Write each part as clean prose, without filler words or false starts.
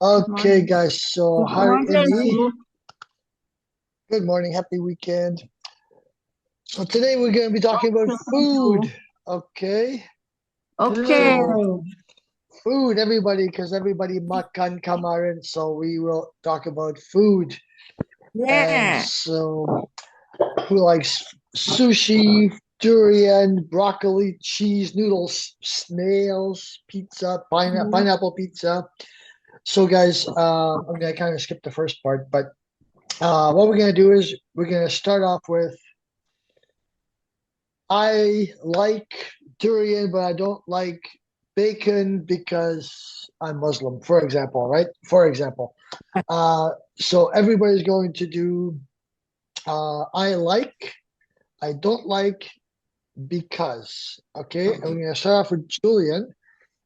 Okay, Morning. guys. So, Good hi, morning, Emmy. Sue. Good morning. Happy weekend. So, today we're going to be talking about Okay, thank food. you. Okay. Okay. So, food, everybody, because everybody makan kamarin. So, we will talk about food. And Yeah. so, who likes sushi, durian, broccoli, cheese, noodles, snails, pizza, pineapple pizza. So, guys, I'm going to kind of skip the first part, but what we're going to do is we're going to start off with I like durian, but I don't like bacon because I'm Muslim, for example, right? For example. So everybody's going to do I don't like because. Okay. And we're going to start off with Julian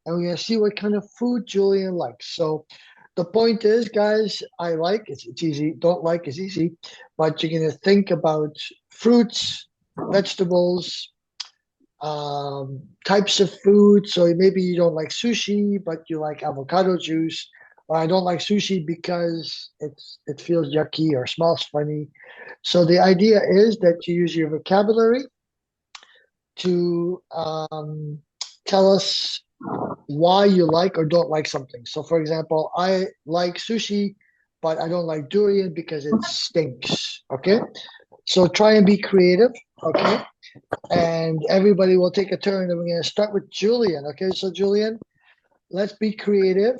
and we're going to see what kind of food Julian likes. So the point is, guys, I like it's easy. Don't like is easy, but you're going to think about fruits, vegetables, types of food. So maybe you don't like sushi, but you like avocado juice. Or I don't like sushi because it feels yucky or smells funny. So the idea is that you use your vocabulary to tell us why you like or don't like something. So, for example, I like sushi, but I don't like durian because it stinks. Okay, so try and be creative. Okay, and everybody will take a turn. And we're going to start with Julian. Okay, so Julian, let's be creative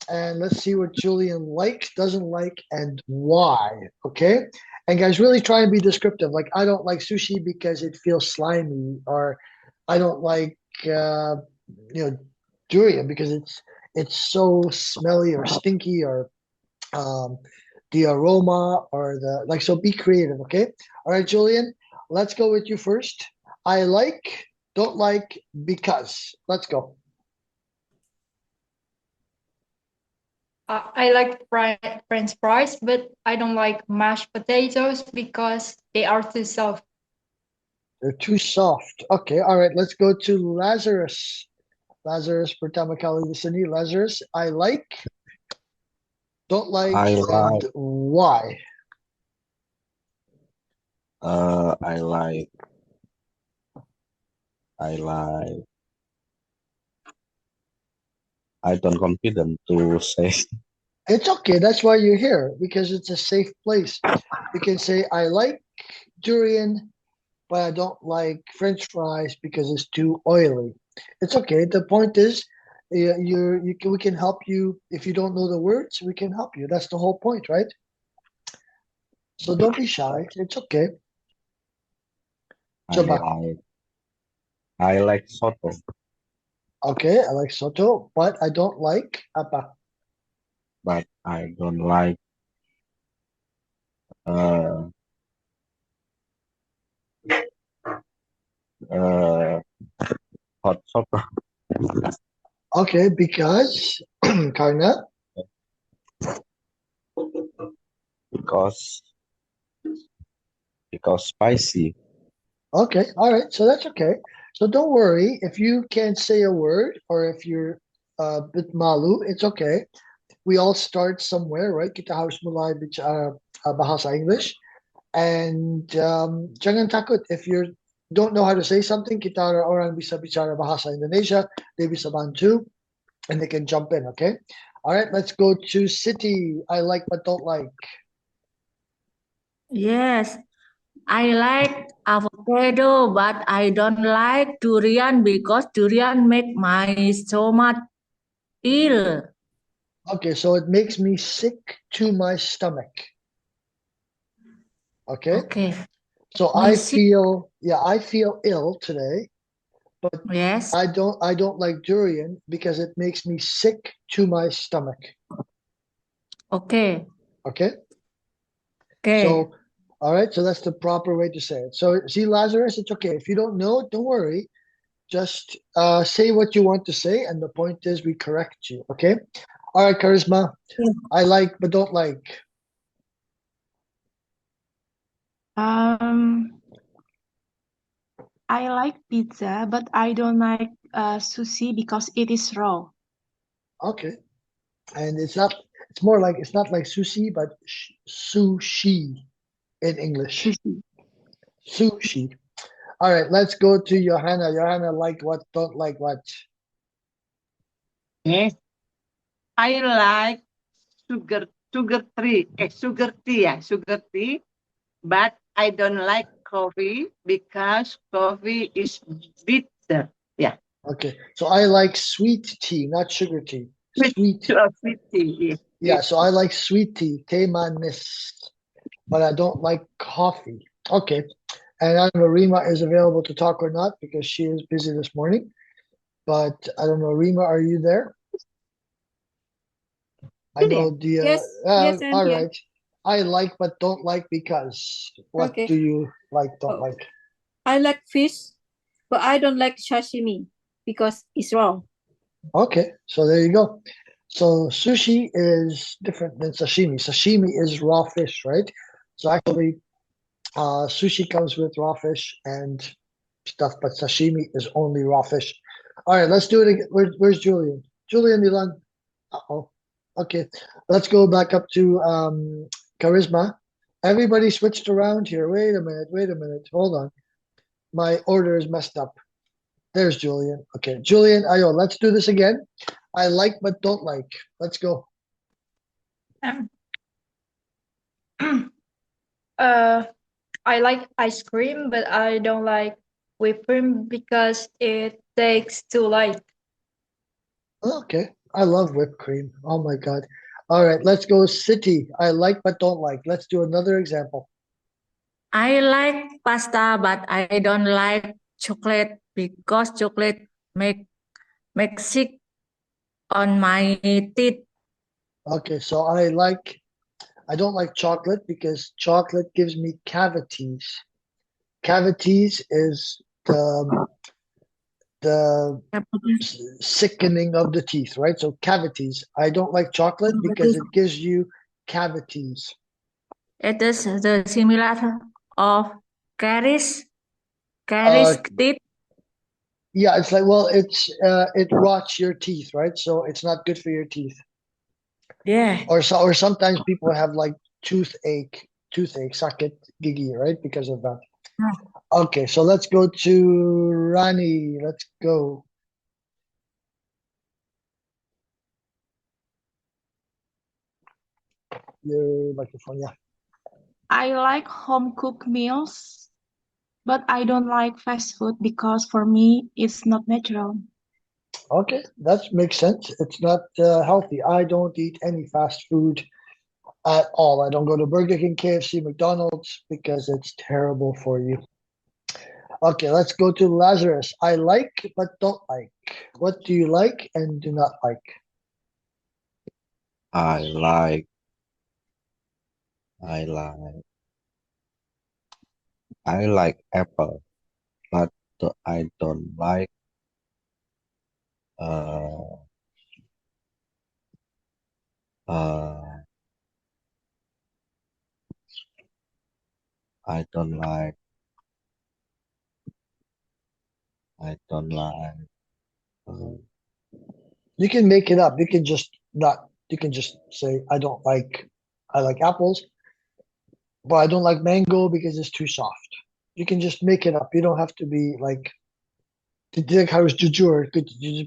and let's see what Julian likes, doesn't like, and why. Okay, and guys, really try and be descriptive. Like, I don't like sushi because it feels slimy, or I don't like you know durian because it's so smelly or stinky, or um, the aroma or the like. So be creative, okay? All right, Julian, let's go with you first. I like, don't like, because. Let's go. I like French fries, but I don't like mashed potatoes because they are too soft. They're too soft. Okay, all right, let's go to Lazarus. Lazarus pertama kali di sini. Lazarus, I like, don't like, I and like why? uh I like I like I don't confident to say It's okay. That's why you're here, because it's a safe place. You can say, I like durian, but I don't like French fries because it's too oily. It's okay. The point is, we can help you. If you don't know the words, we can help you. That's the whole point, right? So don't be shy. It's okay. I Coba. like I like soto, Okay, I like soto, but I don't like apa. but I don't like uh uh hot soto Okay, because karena. because spicy. Okay, all right. So that's okay. So don't worry if you can't say a word or if you're a bit malu. It's okay. We all start somewhere, right? Kita harus mulai bicara bahasa English. And jangan takut if you don't know how to say something. Kita ada orang bisa bicara bahasa Indonesia. They bisa bantu and they can jump in, okay? All right, let's go to City. I like but don't like. Yes, I like avocado, but I don't like durian because durian make my stomach ill. Okay, so it makes me sick to my stomach. Okay, Okay. so Missy. I feel ill today, but Yes. I don't like durian because it makes me sick to my stomach. Okay. Okay, Okay. so all right, so that's the proper way to say it. So see, Lazarus, it's okay if you don't know, don't worry. Just say what you want to say, and the point is we correct you. Okay. All right, Charisma. I like but don't like. Um, I like pizza, but I don't like sushi because it is raw. Okay, and it's It's more like, it's not like sushi, but sushi in English. Sushi. Sushi. All right, let's go to Johanna. Johanna, like what, don't like what? Yes, I like sugar tea, but I don't like coffee because coffee is bitter. Yeah, Okay, so I like sweet tea, not sugar tea. Sweet. sweet tea. Yeah, so I like sweet tea, teh manis, but I don't like coffee. Okay, and I don't know Rima is available to talk or not because she is busy this morning. But I don't know, Rima, are you there? I know the. Yes, yes, I'm all here. right. I like but don't like because. What Okay. do you like? Don't Oh. like? I like fish, but I don't like sashimi because it's raw. Okay, so there you go. So sushi is different than sashimi. Sashimi is raw fish, right? So actually, sushi comes with raw fish and stuff, but sashimi is only raw fish. All right, let's do it again. Where's Julian? Julian Milan. Uh-oh. Okay, let's go back up to Charisma. Everybody switched around here. Wait a minute. Wait a minute. Hold on. My order is messed up. There's Julian. Okay, Julian, Ayo, let's do this again. I like but don't like. Let's go. I like ice cream, but I don't like whipped cream because it takes too light. Okay, I love whipped cream. Oh my God. All right, let's go city. I like but don't like. Let's do another example. I like pasta, but I don't like chocolate because chocolate make sick on my teeth. Okay, so I don't like chocolate because chocolate gives me cavities. Cavities is the sickening of the teeth, right? So cavities. I don't like chocolate because it gives you cavities. It is the similar of caries teeth. Yeah, it's like, well, it rots your teeth, right? So it's not good for your teeth. Yeah. Or sometimes people have like toothache, sakit gigi, right? Because of that. Okay, so let's go to Rani. Let's go. Your microphone, yeah. I like home cooked meals, but I don't like fast food because for me it's not natural. Okay, that makes sense. It's not healthy. I don't eat any fast food at all. I don't go to Burger King, KFC, McDonald's because it's terrible for you. Okay, let's go to Lazarus. I like but don't like. What do you like and do not like? I like I like I like apple, but I don't like uh uh I don't like I don't like uh, You can make it up. You can just not. You can just say I don't like. I like apples, but I don't like mango because it's too soft. You can just make it up. You don't have to be like. Direct harus jujur. You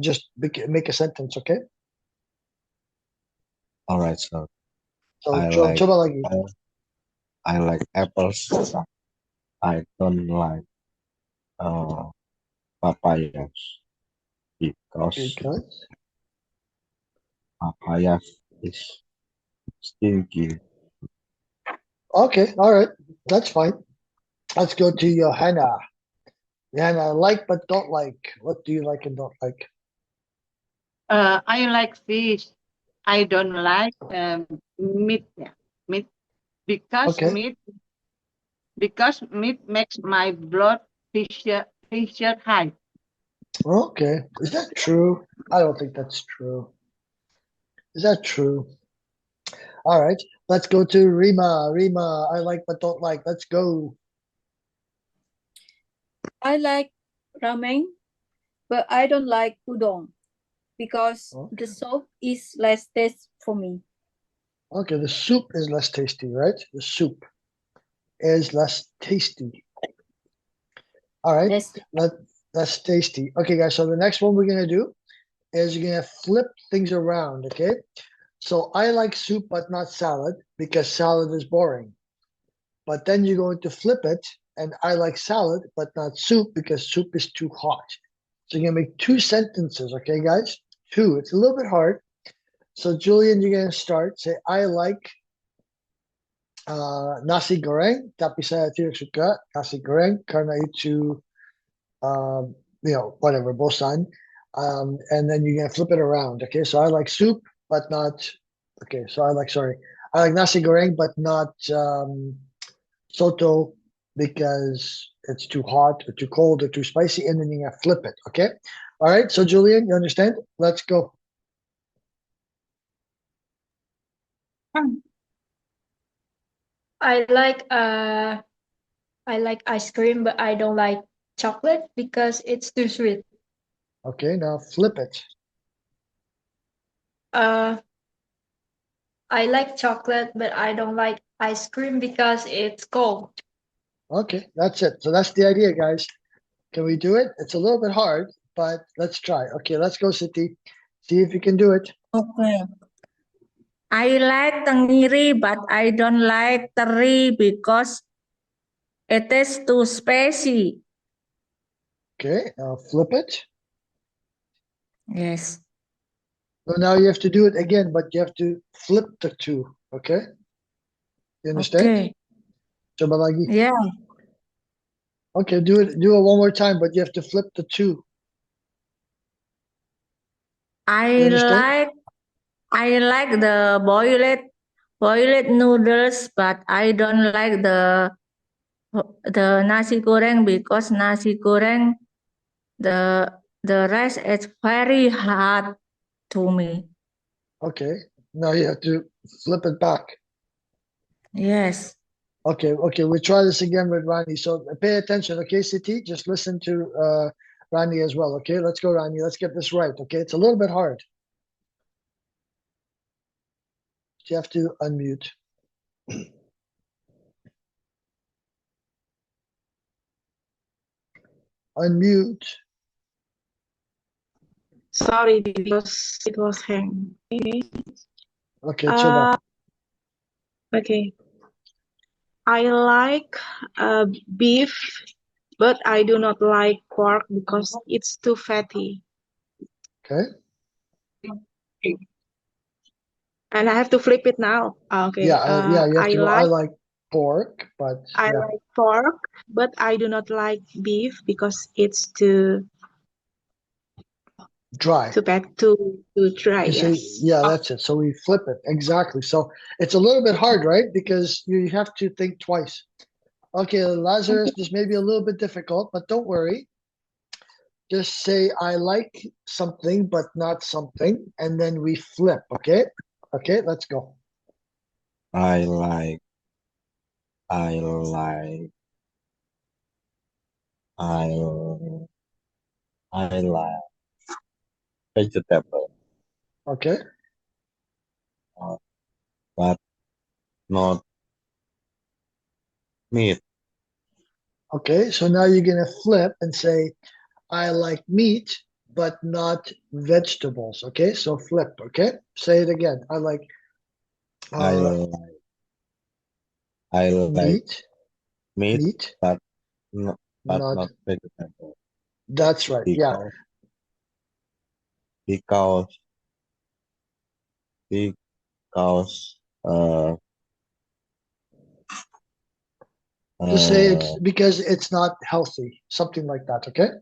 just make a sentence, okay? all right, so So I like coba lagi. I like apples. I don't like uh papayas because Because papaya is stinky. okay, all right, that's fine. Let's go to Johanna. Johanna, like but don't like. What do you like and don't like? I like fish. I don't like meat. Yeah, meat because Okay. meat makes my blood pressure high. Okay. Is that true? I don't think that's true. Is that true? All right. Let's go to Rima. Rima, I like but don't like. Let's go. I like ramen, but I don't like udon because Okay. the soup is less taste for me. Okay, the soup is less tasty, right? The soup is less tasty. All right, that's tasty. Okay, guys, so the next one we're gonna do is you're gonna flip things around, okay? So I like soup but not salad because salad is boring. But then you're going to flip it, and I like salad but not soup because soup is too hot. So you're gonna make two sentences, okay, guys? Two. It's a little bit hard. So Julian, you're gonna start. Say I like nasi goreng, tapi saya tidak suka nasi goreng karena itu whatever, bosan. And then you're gonna flip it around. Okay, so I like soup, but not. Okay, so I like nasi goreng, but not soto because it's too hot or too cold or too spicy, and then you're gonna flip it. Okay, all right. So Julian, you understand? Let's go. I like ice cream, but I don't like chocolate because it's too sweet. Okay, now flip it. I like chocolate, but I don't like ice cream because it's cold. Okay, that's it. So that's the idea, guys. Can we do it? It's a little bit hard, but let's try. Okay, let's go, Siti. See if you can do it. Okay. I like tengiri, but I don't like teri because it is too spicy. Okay, now flip it. Yes. So now you have to do it again, but you have to flip the two. Okay? You understand? Okay. Coba lagi. Yeah. Okay, do it one more time, but you have to flip the two. You understand? I like the boiled noodles, but I don't like the nasi goreng because nasi goreng the rice is very hard to me. Okay. Now you have to flip it back. Yes. Okay, we'll try this again with Rani. So pay attention, okay, Siti? Just listen to Rani as well, okay? Let's go, Rani. Let's get this right, okay? It's a little bit hard. You have to unmute. Unmute. Sorry, because it was hang. Okay. Okay, coba. Okay. I like beef, but I do not like pork because it's too fatty. Okay. And I have to flip it now. Okay. Yeah, you have I to go. I like like pork, but I yeah. like pork, but I do not like beef because it's too Dry. too dry. You say, Yes. yeah, that's it. So we flip it. Exactly. So it's a little bit hard, right? Because you have to think twice. Okay, Lazarus, this may be a little bit difficult, but don't worry. Just say, I like something, but not something. And then we flip, okay? Okay, let's go. I like I like vegetable, Okay. but not meat. Okay, so now you're going to flip and say, I like meat, but not vegetables. Okay, so flip. Okay, say it again. I like I like meat, meat, but not not. vegetable. That's right. Yeah. Because Just say it's because it's not healthy, something like that. Okay.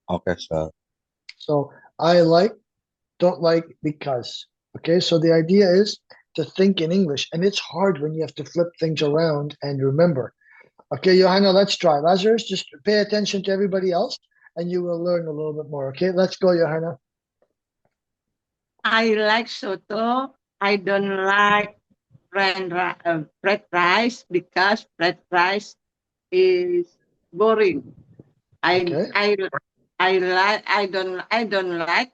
okay, sir. So I like, don't like, because. Okay. So the idea is to think in English, and it's hard when you have to flip things around and remember. Okay, Johanna, let's try. Lazarus, just pay attention to everybody else, and you will learn a little bit more. Okay, let's go, Johanna. I like soto. I don't like fried rice because fried rice is boring. Okay. I don't like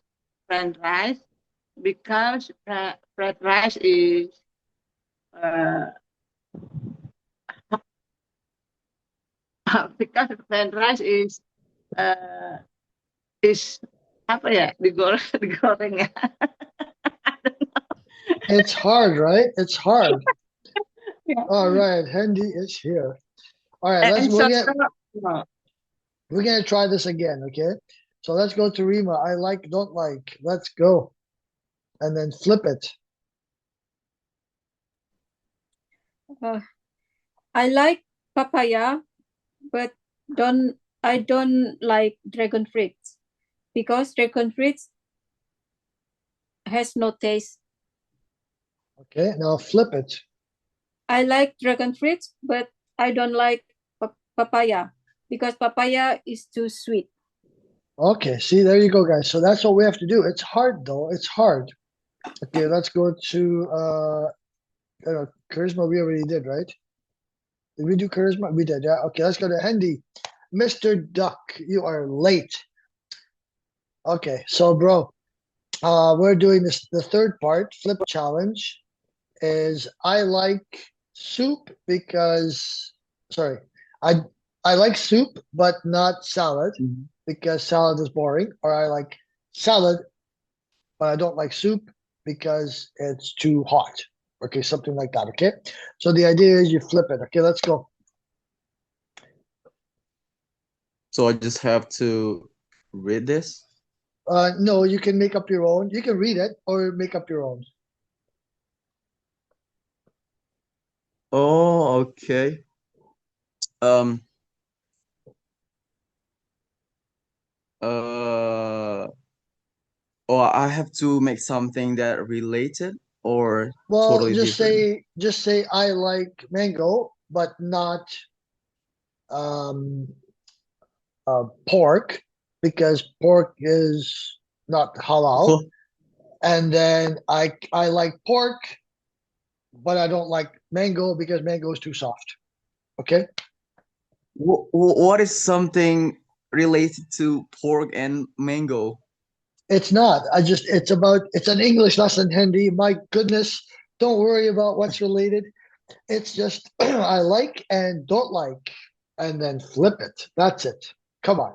fried rice because fried rice is uh, because fried rice is apa ya digoreng digoreng ya. It's hard, right? It's hard. Yeah. All right, Hendy is here. All right, And we're gonna try this again, okay? So let's go to Rima. I like, don't like. Let's go. And then flip it. I like papaya, but I don't like dragon fruits because dragon fruits has no taste. Okay, now flip it. I like dragon fruits, but I don't like papaya because papaya is too sweet. Okay, see, there you go, guys. So that's what we have to do. It's hard, though. It's hard. Okay, let's go to charisma. We already did, right? Did we do charisma? We did, yeah. Okay, let's go to Hendy. Mr. Duck, you are late. Okay, so bro, we're doing this. The third part, flip challenge, is I like soup because, sorry, I like soup, but not salad because salad is boring, or I like salad, but I don't like soup because it's too hot. Okay, something like that. Okay, so the idea is you flip it. Okay, let's go. So I just have to read this. No, you can make up your own. You can read it or make up your own. Oh, okay. Um. Oh, I have to make something that related or Well, totally different. just say I like mango, but not um pork because pork is not halal. And then I like pork, but I don't like mango because mango is too soft. Okay? What is something related to pork and mango? It's not. It's an English lesson, Hendy. My goodness. Don't worry about what's related. It's just I like and don't like, and then flip it. That's it. Come on.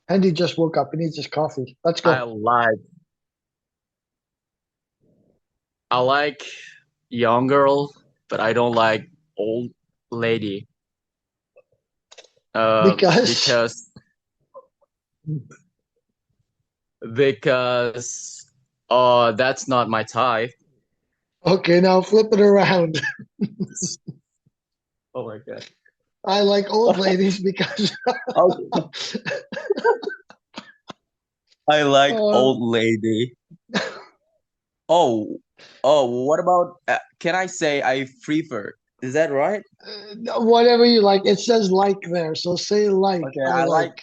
Hendy just woke up. He needs his coffee. Let's I go. like young girl, but I don't like old lady. Because Because that's not my type. okay, now flip it around. Oh my god. I like old ladies because I like Oh. old lady. Oh, what about can I say I prefer? Is that right? whatever you like. It says like there, so say like. Okay, I like.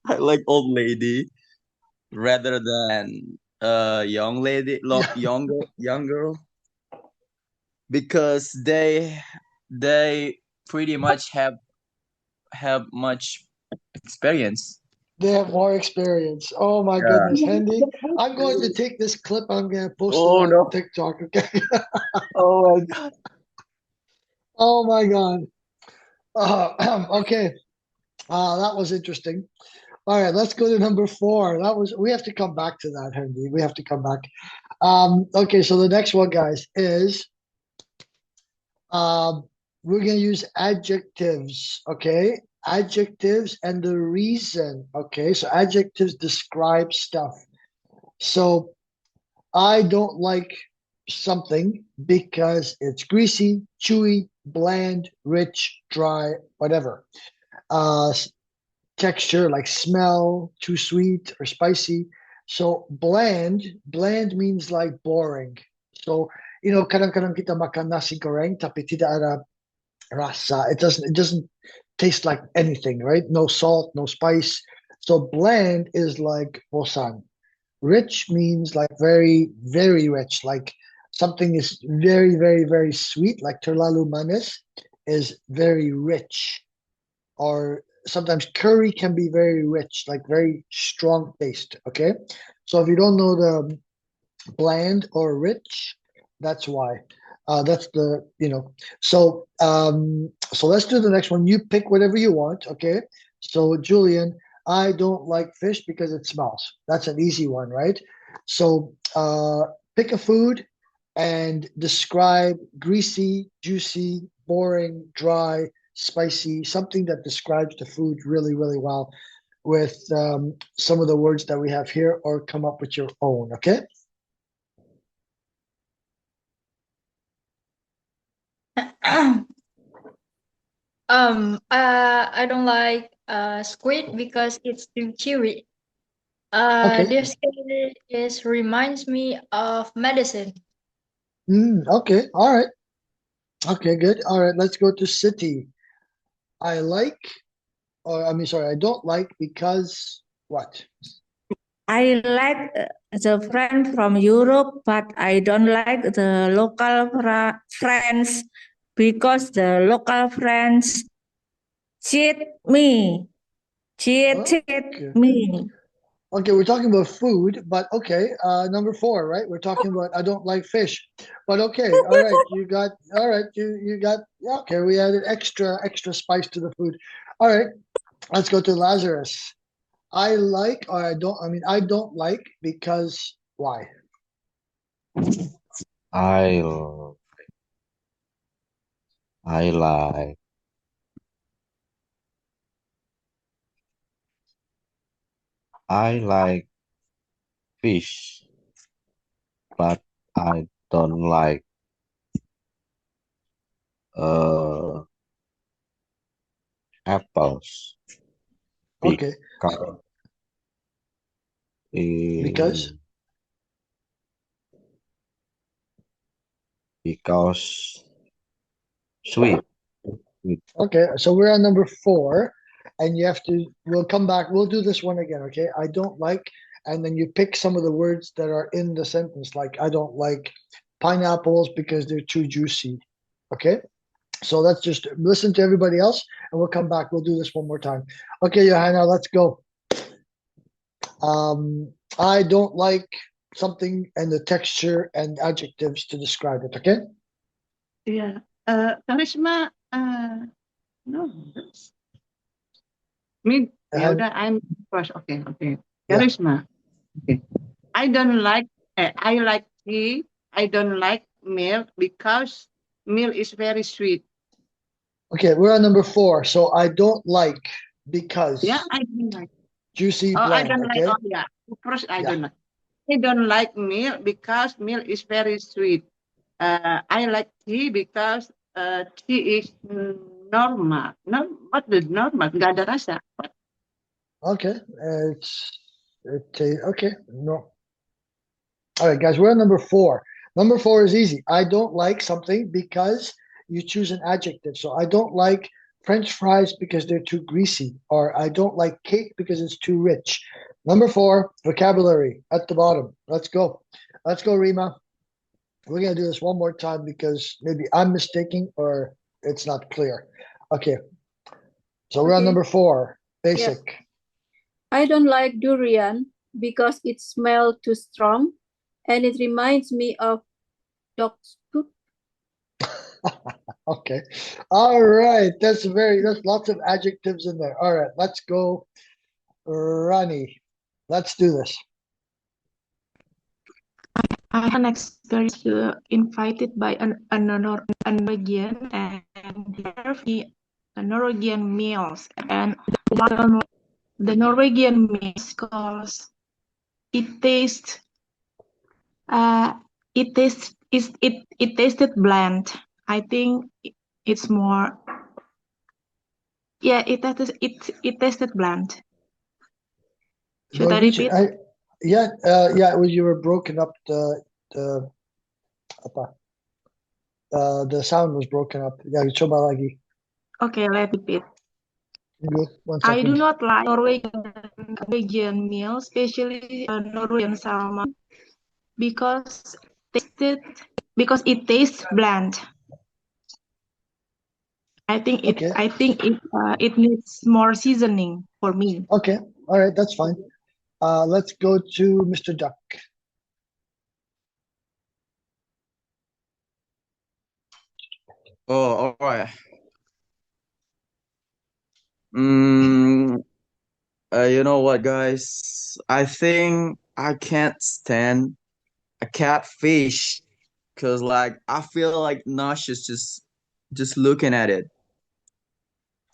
I like old lady rather than young lady, young girl, because they pretty much have much experience. They have more experience. Oh my goodness, Hendy. I'm going to take this clip. I'm going to post it on no. TikTok. Okay. Oh my god. Oh my god. Okay. That was interesting. All right, let's go to number 4. We have to come back to that, Hendy. We have to come back. Okay, so the next one, guys, is we're gonna use adjectives, okay? Adjectives and the reason, okay? So adjectives describe stuff. So I don't like something because it's greasy, chewy, bland, rich, dry, whatever. Texture like smell, too sweet or spicy. So bland means like boring. So kadang-kadang kita makan nasi goreng tapi tidak ada rasa. It doesn't taste like anything, right? No salt, no spice. So bland is like bosan. Rich means like very, very rich. Like something is very, very, very sweet, like terlalu manis is very rich. Or sometimes curry can be very rich, like very strong taste. Okay. So if you don't know bland or rich. That's why. That's the, so let's do the next one. You pick whatever you want, okay? So Julian, I don't like fish because it smells. That's an easy one, right? So pick a food and describe greasy, juicy, boring, dry, spicy, something that describes the food really, really well with some of the words that we have here, or come up with your own, okay? I don't like squid because it's too chewy. Okay. This is reminds me of medicine. Okay. All right. Okay, good. All right, let's go to city. I like, or I mean, sorry, I don't like because what? I like the friend from Europe, but I don't like the local friends because the local friends cheat me. Cheated Okay. me. Okay, we're talking about food, but okay, number 4, right? We're talking about I don't like fish, but okay, all right, you got, yeah, okay, we added extra spice to the food. All right, let's go to Lazarus. I like, or I don't like because why? I I like I like fish, but I don't like uh apples Okay, because because because sweet. Sweet. okay, so we're on number 4, and you have to. We'll come back. We'll do this one again. Okay, I don't like, and then you pick some of the words that are in the sentence. Like I don't like pineapples because they're too juicy. Okay, so let's just listen to everybody else, and we'll come back. We'll do this one more time. Okay, Johanna, let's go. I don't like something and the texture and adjectives to describe it. Okay. Yeah. Karisma, no. Me, ya And udah, I'm first. Okay, okay. yeah. Karisma. Okay. I don't like, I like tea. I don't like milk because milk is very sweet. Okay, we're on number 4. So I don't like because Yeah, I don't like. juicy, Oh, I bland. don't like, Okay. oh yeah. First, I Yeah. don't like. I don't like milk because milk is very sweet. I like tea because tea is normal. No, what the normal? Nggak ada rasa. Okay. Okay. No. All right, guys, we're on number 4. Number 4 is easy. I don't like something because you choose an adjective. So I don't like French fries because they're too greasy, or I don't like cake because it's too rich. Number 4, vocabulary at the bottom. Let's go. Let's go, Rima. We're going to do this one more time because maybe I'm mistaking or it's not clear. Okay. So we're on Okay. number 4, Yes. basic. I don't like durian because it smells too strong and it reminds me of dog's poop. Okay. All right. That's lots of adjectives in there. All right. Let's go, Ronnie. Let's do this. I had an experience invited by a Norwegian and they served me a Norwegian meals and I don't like the Norwegian meals because it tastes it tasted bland. I think it's more it tasted bland. Should I Norwegian. repeat? You were broken up. The apa, the sound was broken up. Yeah, coba lagi. Okay, let me repeat. Good. 1 I do second. not like Norwegian meal, especially Norwegian salmon, because it tastes bland. I think Okay. it needs more seasoning for me. Okay. All right. That's fine. Let's go to Mr. Duck. Oh, all right. Mm, you know what, guys? I think I can't stand a catfish because, like, I feel like nauseous just looking at it.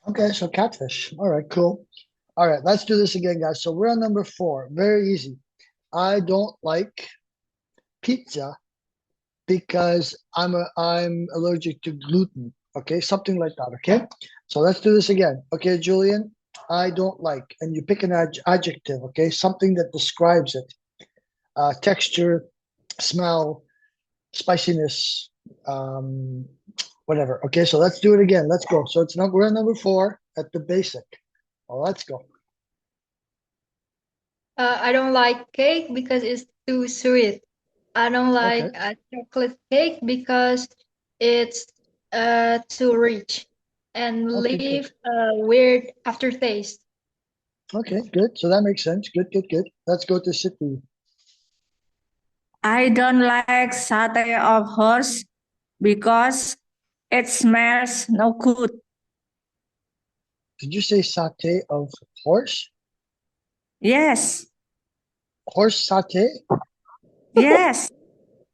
Okay, so catfish. All right, cool. All right, let's do this again, guys. So we're on number 4. Very easy. I don't like pizza because I'm allergic to gluten. Okay, something like that. Okay, so let's do this again. Okay, Julian, I don't like, and you pick an adjective. Okay, something that describes it: texture, smell, spiciness, um, whatever. Okay, so let's do it again. Let's go. So it's we're on number 4 at the basic. Well, let's go. I don't like cake because it's too sweet. I don't Okay, like chocolate cake because it's too rich and okay, good. leave a weird aftertaste. Okay, good. So that makes sense. Good, good, good. Let's go to City. I don't like satay of horse because it smells no good. Did you say satay of horse? Yes, Horse satay? yes.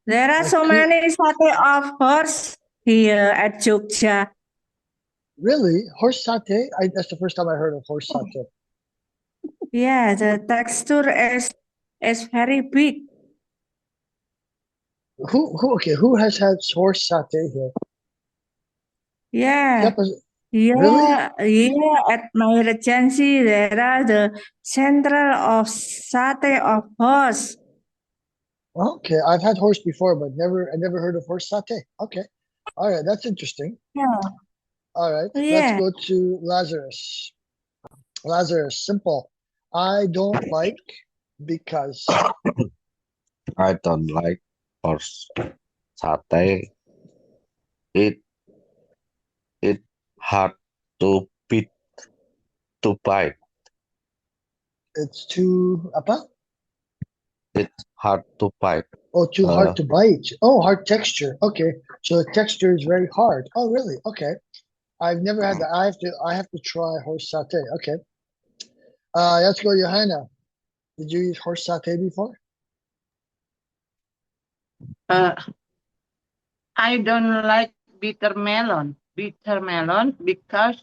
There are I so could many satay of horse here at Jogja. really horse satay. That's the first time I heard of horse satay. Yeah, the texture is very big. Okay, who has had horse satay here? Yeah, Yep, really? yeah. At my regency, there are the central of satay of horse. Okay, I've had horse before, but I never heard of horse satay. Okay, all right, that's interesting. Yeah, All right, let's yeah. go to Lazarus. Lazarus, simple. I don't like because I don't like horse satay. It it hard to bit to bite. it's too apa? It's hard to bite. Oh, too hard Uh, to bite. Oh, hard texture. Okay, so the texture is very hard. Oh, really? Okay. I've never had that. I have to try horse satay. Okay. Let's go, Johanna. Did you eat horse satay before? Uh, I don't like bitter melon. Bitter melon because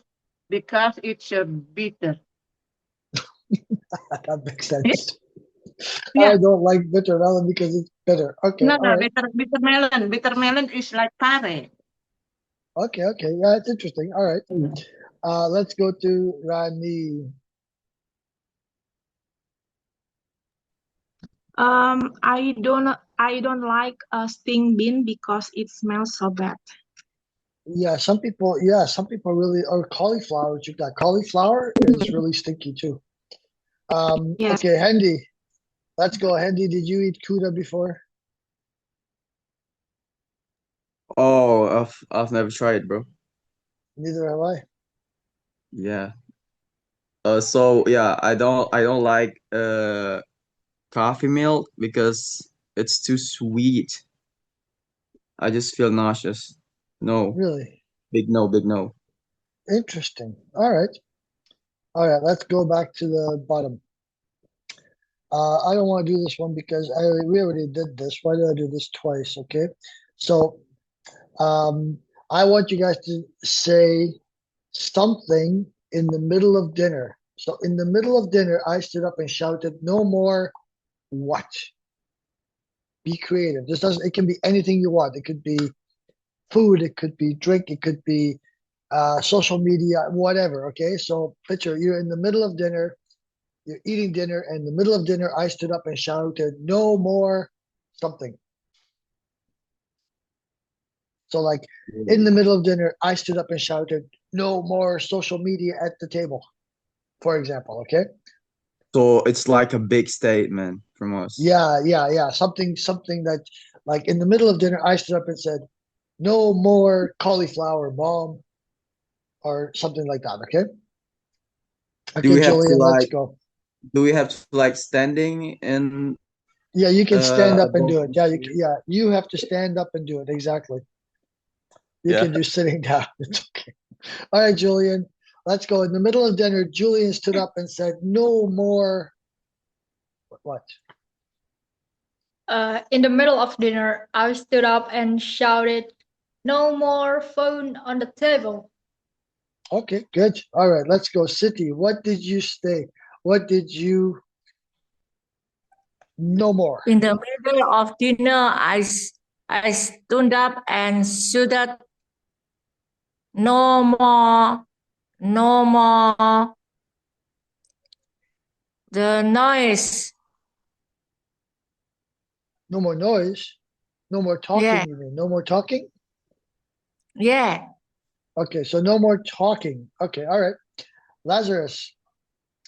it's bitter. That makes sense. I Yeah. don't like bitter melon because it's bitter. Okay, No, all no, right. bitter melon. Bitter melon is like pare. Okay, okay. Yeah, it's interesting. All right. Let's go to Rani. I don't like a sting bean because it smells so bad. Some people really, or cauliflower, you got cauliflower is really stinky too. Yes. Okay, Hendy. Let's go. Hendy, did you eat kuda before? Oh, I've never tried, bro. Neither have I. Yeah. So yeah, I don't like coffee milk because it's too sweet. I just feel nauseous. No, Really? big no, big no. Interesting. All right. All right, let's go back to the bottom. I don't want to do this one because we already did this. Why did I do this twice? Okay. So I want you guys to say something in the middle of dinner. So in the middle of dinner, I stood up and shouted, "No more what?" Be creative. This doesn't. It can be anything you want. It could be food. It could be drink. It could be social media, whatever. Okay. So picture you're in the middle of dinner. You're eating dinner, and in the middle of dinner, I stood up and shouted, "No more something." So, like in the middle of dinner, I stood up and shouted, "No more social media at the table," for example. Okay. So it's like a big statement from us. Yeah. Something that, like in the middle of dinner, I stood up and said, "No more cauliflower, mom," or something like that. Okay. Do Okay, we have to Julian, let's like go. do we have to like standing in Yeah, you can stand up and above do it. the Yeah, chair? you have to stand up and do it. Exactly. You Yeah. can do sitting down. It's okay. All right, Julian. Let's go. In the middle of dinner, Julian stood up and said, "No more." What? In the middle of dinner, I stood up and shouted, "No more phone on the table." Okay, good. All right, let's go. City. What did you say? What did you? No more. In the middle of dinner, I stood up and shouted, "No more, no more." The noise. No more noise. No more talking. Yeah, You mean no more talking? yeah. Okay, so no more talking. Okay, all right. Lazarus,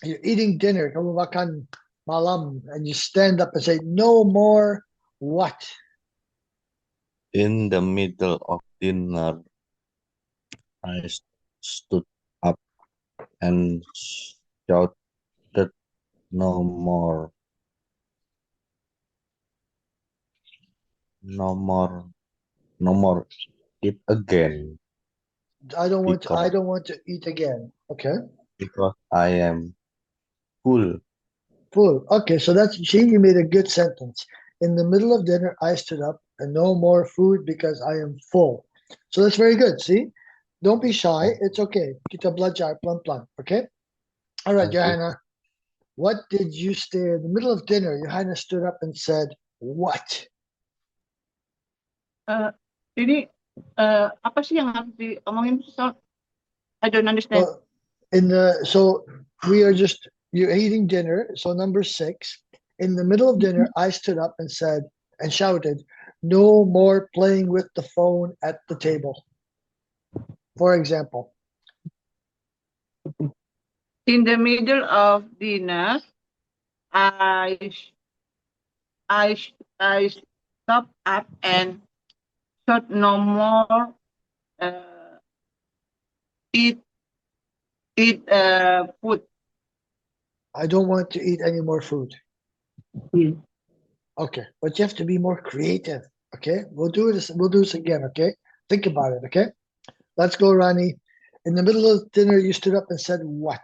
you're eating dinner, kamu makan malam, and you stand up and say, "No more what?" In the middle of dinner, I stood up and shouted, "No more, no more, no more, eat again, I don't want to. I because don't want to eat again. Okay, I am full." full. Okay, so that's see, you made a good sentence. In the middle of dinner, I stood up and no more food because I am full. So that's very good. See, don't be shy. It's okay. Kita belajar pelan-pelan. Okay. All right, Okay. Johanna. What did you say in the middle of dinner? Johanna stood up and said, "What?" Ini apa sih yang harus diomongin? So, I don't understand. Well, so we are just you're eating dinner. So number 6, in the middle of dinner, I stood up and said and shouted, "No more playing with the phone at the table." For example, In the middle of dinner, I I I stop up and should no more uh, eat food. I don't want to eat any more food. Mm. Okay, but you have to be more creative. Okay, we'll do this. We'll do this again. Okay, think about it. Okay, let's go, Ronnie. In the middle of dinner, you stood up and said, "What?"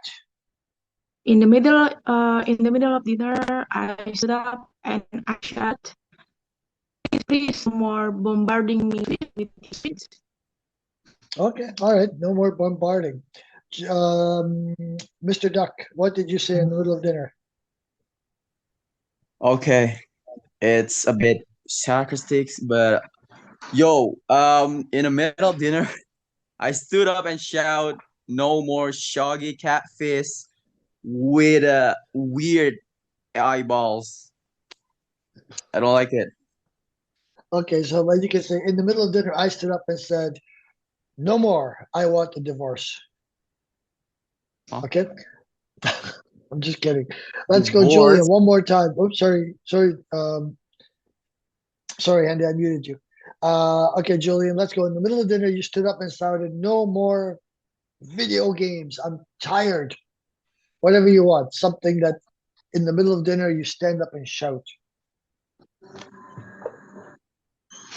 In the middle of dinner, I stood up and I shouted, "Please, no more bombarding me with tweets." Okay, all right, no more bombarding. Mr. Duck, what did you say in the middle of dinner? Okay. It's a bit sarcastic, but yo, in the middle of dinner, I stood up and shout, "No more soggy catfish with weird eyeballs." I don't like it. Okay, so like you can say, in the middle of dinner, I stood up and said, "No more. I want a divorce." Huh? Okay, I'm just kidding. Let's go, Julian, Divorce. one more time. Oops, sorry, Andy, I muted you. Okay, Julian, let's go. In the middle of dinner, you stood up and shouted, "No more video games. I'm tired." Whatever you want, something that in the middle of dinner you stand up and shout.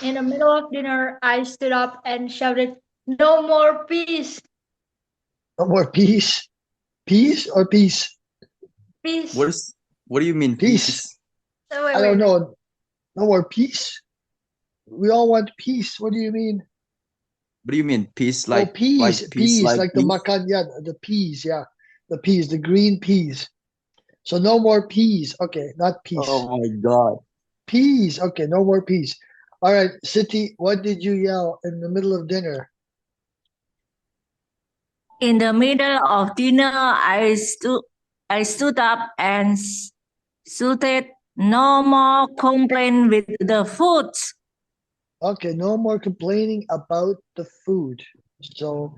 In the middle of dinner, I stood up and shouted, "No more peace, No more peace. Peace or peace? peace." What do you mean Peace. peace? Oh, wait, I don't wait. know. No more peace. We all want peace. What do you mean? What do you mean peace? Oh, Like peas, peace, peas, like like the peace? makan, yeah, the peas, yeah, the peas, the green peas. So no more peas. Okay, not peace. Oh my god. Peas. Okay, no more peas. All right, City, what did you yell in the middle of dinner? In the middle of dinner, I stood up and shouted, "No more complain with the food." Okay, no more complaining about the food. So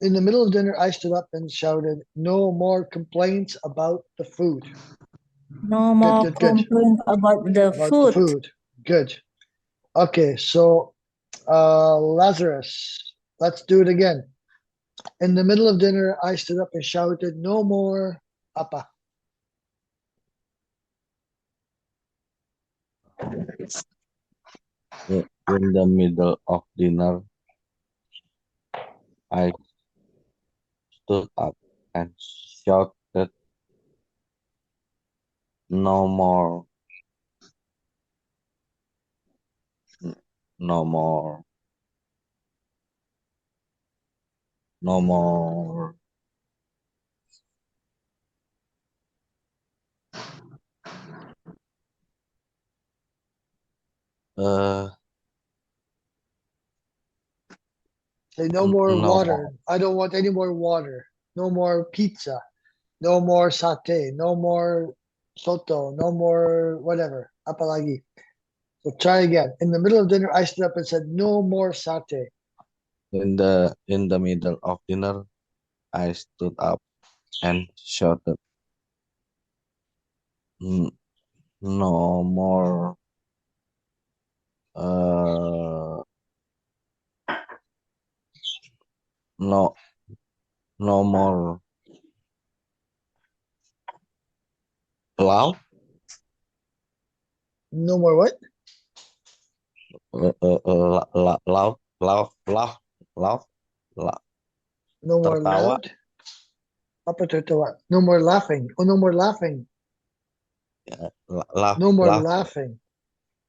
in the middle of dinner, I stood up and shouted, "No more complaints about the food." No Good, more good, good. complain about the About the food. food. Good. Okay, so Lazarus, let's do it again. In the middle of dinner, I stood up and shouted, "No more apa." In the middle of dinner, I stood up and shouted, "No more, no more, no more." Uh, Say no more no water. more, I don't want any more water. No more pizza. No more satay. No more soto. No more whatever. Apalagi. So try again. In the middle of dinner, I stood up and said, "No more satay." in the middle of dinner, I stood up and shouted, "N- No more, uh, no, no more loud, No more what? loud, loud, loud, No more tertawa, loud. Apa tertawa? No more laughing. Oh, no more laughing. laugh, No more laugh, laughing.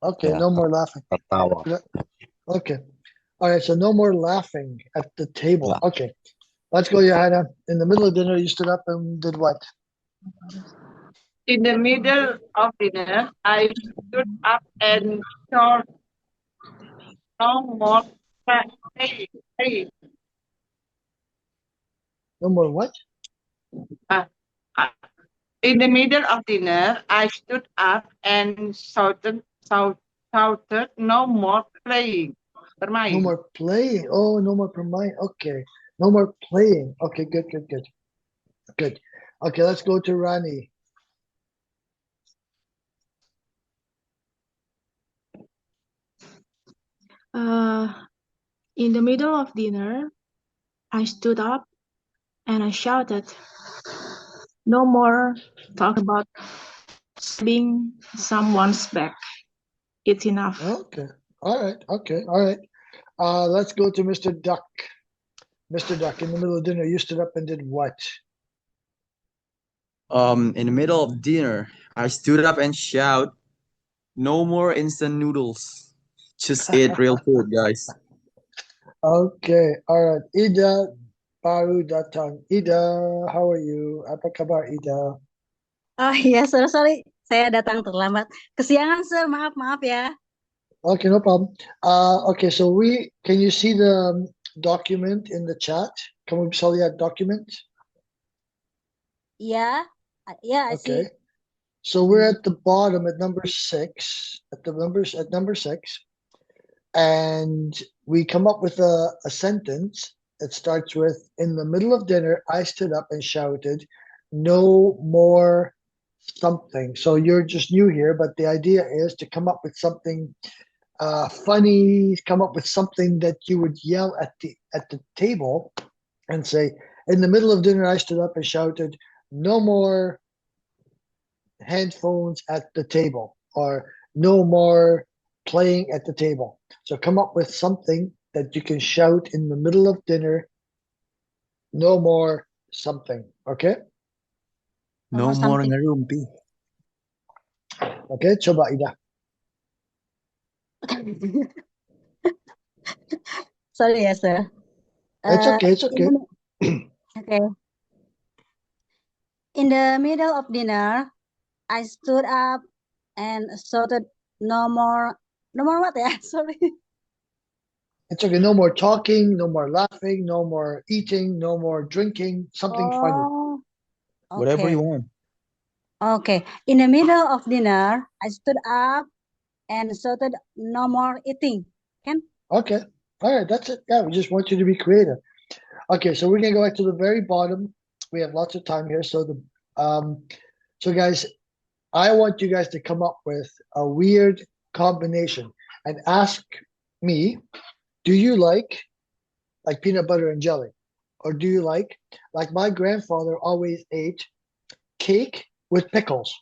Okay, ya, no more laughing. tertawa, Okay. All right, so no more laughing at the table. lah. Okay. Let's go, Johanna. In the middle of dinner, you stood up and did what? In the middle of dinner, I stood up and shouted, "No more playing." No more what? Uh, uh, in the middle of dinner, I stood up and shouted, "No more playing." No Bermain. more playing. Oh, no more permine. Okay. No more playing. Okay, good, good, good. Good. Okay, let's go to Rani. In the middle of dinner, I stood up and I shouted, "No more talk about stabbing someone's back. It's enough." Okay. All right. Okay. All right. Let's go to Mr. Duck. Mr. Duck, in the middle of dinner, you stood up and did what? In the middle of dinner, I stood up and shout, "No more instant noodles. Just eat real food, guys." Okay. All right. Ida baru datang. Ida, how are you? Apa kabar, Ida? Oh iya, sorry, saya datang terlambat. Kesiangan, sir. Maaf ya. Okay, no problem. Okay, so can you see the document in the chat? Can we saw that document? Yeah, yeah, I see. Okay. So we're at the bottom at number 6, at number 6, and we come up with a sentence that starts with, "In the middle of dinner, I stood up and shouted, 'No more something.'" So you're just new here, but the idea is to come up with something funny, come up with something that you would yell at the table and say, "In the middle of dinner, I stood up and shouted, 'No more headphones at the table,' or 'No more playing at the table.'" So come up with something that you can shout in the middle of dinner, "No more something." Okay? No more something. ngerumpi. Okay, coba Ida. Sorry ya, sir. It's okay, it's okay. Okay. In the middle of dinner, I stood up and shouted, no more what ya? Sorry. It's okay. No more talking, no more laughing, no more eating, no more drinking, something funny. Oh, Whatever you okay. want. Okay. In the middle of dinner, I stood up and shouted, no more eating. Can? Okay. All right, that's it. Yeah, we just want you to be creative. Okay, so we're gonna go back to the very bottom. We have lots of time here. So guys, I want you guys to come up with a weird combination and ask me, do you like peanut butter and jelly? Or do you like my grandfather always ate cake with pickles?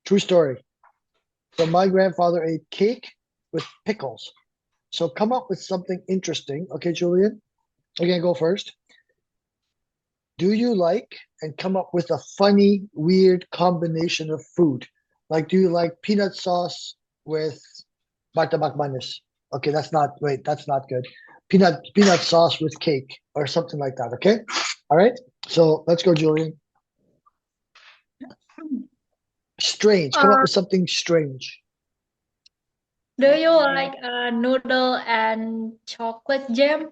True story. So my grandfather ate cake with pickles. So come up with something interesting. Okay, Julian? Okay, go first. Do you like and come up with a funny, weird combination of food? Like, do you like peanut sauce with martabak manis? Okay, that's not good. Peanut sauce with cake or something like that. Okay, all right. So let's go, Julian. Strange. Come up Uh, with something strange. do you like noodle and chocolate jam?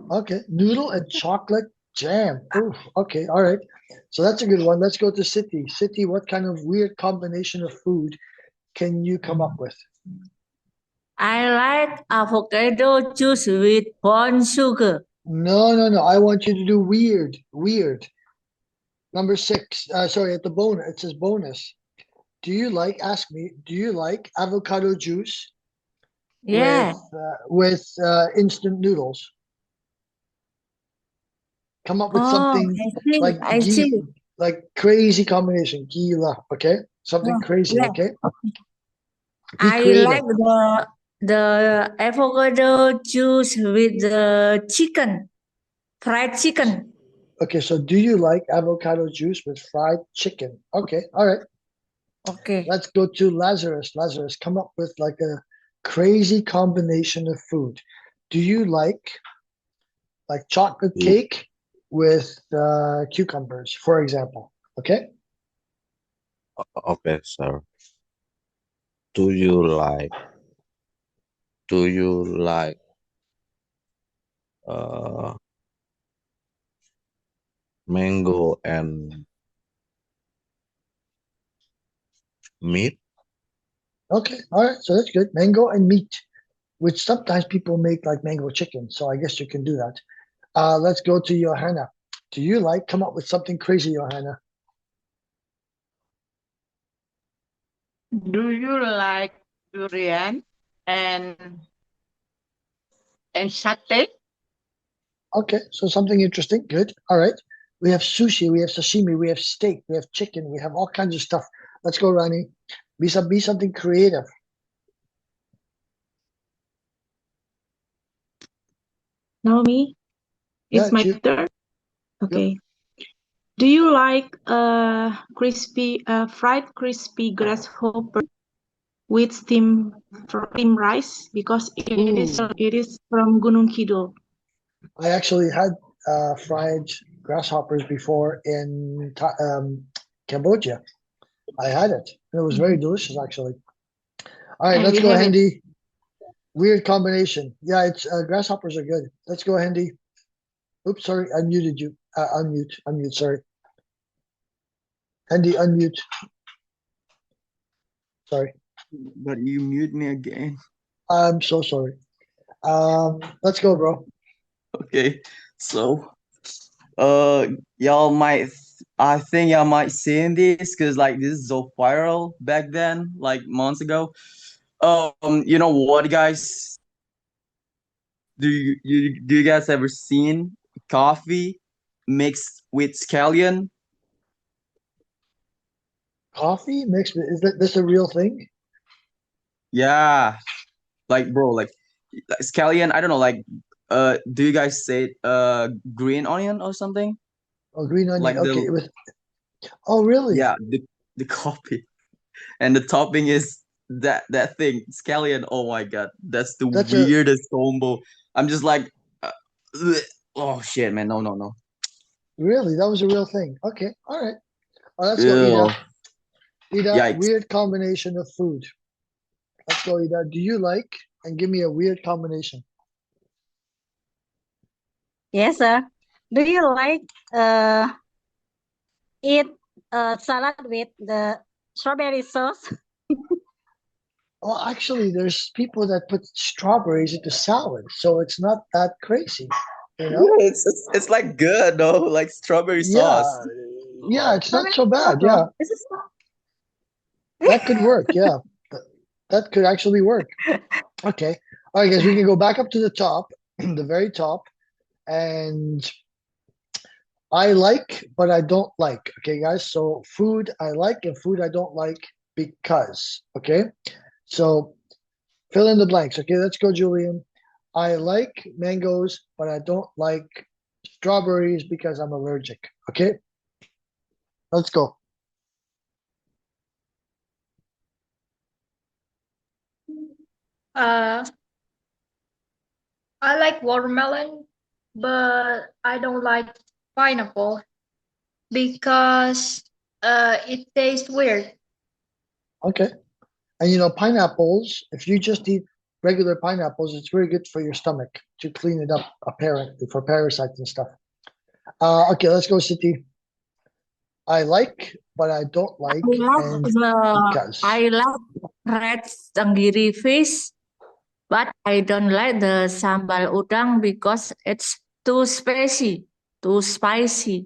Okay, noodle and chocolate jam. Oof. Okay, all right. So that's a good one. Let's go to City. City, what kind of weird combination of food can you come up with? I like avocado juice with brown sugar. No. I want you to do weird. Weird. Number 6. Sorry, at the bonus. It says bonus. Do you like? Ask me. Do you like avocado juice Yeah. with instant noodles? Come up with Oh, something I see. like I see. like crazy combination. Gila. Okay, something Oh, crazy. yeah. Okay, be I creative. like the avocado juice with the chicken, fried chicken. Okay, so do you like avocado juice with fried chicken? Okay, all right. Okay. Let's go to Lazarus. Lazarus, come up with like a crazy combination of food. Do you like chocolate Yeah. cake with cucumbers, for example? Okay. Okay, sir. Do you like do you like uh mango and meat? Okay, all right. So that's good. Mango and meat, which sometimes people make like mango chicken. So I guess you can do that. Let's go to Johanna. Do you like come up with something crazy, Johanna? Do you like durian and satay? Okay, so something interesting. Good. All right. We have sushi, we have sashimi, we have steak, we have chicken, we have all kinds of stuff. Let's go, Rani. Be something creative. Now me, Yeah, it's my you. turn. Yep. Okay. Do you like fried crispy grasshopper with steamed rice? Because Ooh, it is from Gunung Kidul. I actually had fried grasshoppers before in Cambodia. I had it, and it was very delicious, actually. All right, And let's we go, have it. Handy. Weird combination. Yeah, it's grasshoppers are good. Let's go, Handy. Oops, sorry, I muted you. Unmute. Sorry, Handy, unmute. Sorry, But you mute me again. I'm so sorry. Let's go, bro. Okay, so y'all might I think y'all might seen this because like this is so viral back then, like months ago. You know what, guys? Do you guys ever seen coffee mixed with scallion? Coffee mixed with, is that this a real thing? Yeah, like bro, like scallion. I don't know, like do you guys say green onion or something? Oh, green onion. Like Okay, the with oh really? yeah the coffee and the topping is that thing scallion. Oh my god, that's the That's a weirdest combo. I'm just like, ugh. Oh shit, man, no. really that was a real thing. Okay, all right. Let's go, Ew, Ida. Ida, yikes. weird combination of food. Let's go, Ida. Do you like and give me a weird combination? Yes, sir. Do you like eat salad with the strawberry sauce? Well, actually, there's people that put strawberries into salad, so it's not that crazy, you Yeah, know? it's like good though, like strawberry Yeah, sauce. yeah, it's not Strawberry so sauce, bad. bro. Yeah, This is that could work. Yeah, that could actually work. Okay. All right, guys, we can go back up to the top, the very top, and I like, but I don't like. Okay, guys. So food I like and food I don't like because. Okay. So fill in the blanks. Okay, let's go, Julian. I like mangoes, but I don't like strawberries because I'm allergic. Okay, let's go. Uh, I like watermelon, but I don't like pineapple because it tastes weird. Okay, and pineapples, if you just eat regular pineapples, it's very good for your stomach to clean it up, apparently, for parasites and stuff. Okay, let's go, City. I like, but I don't like, and because. I like red tenggiri fish, but I don't like the sambal udang because it's too spicy. Too spicy.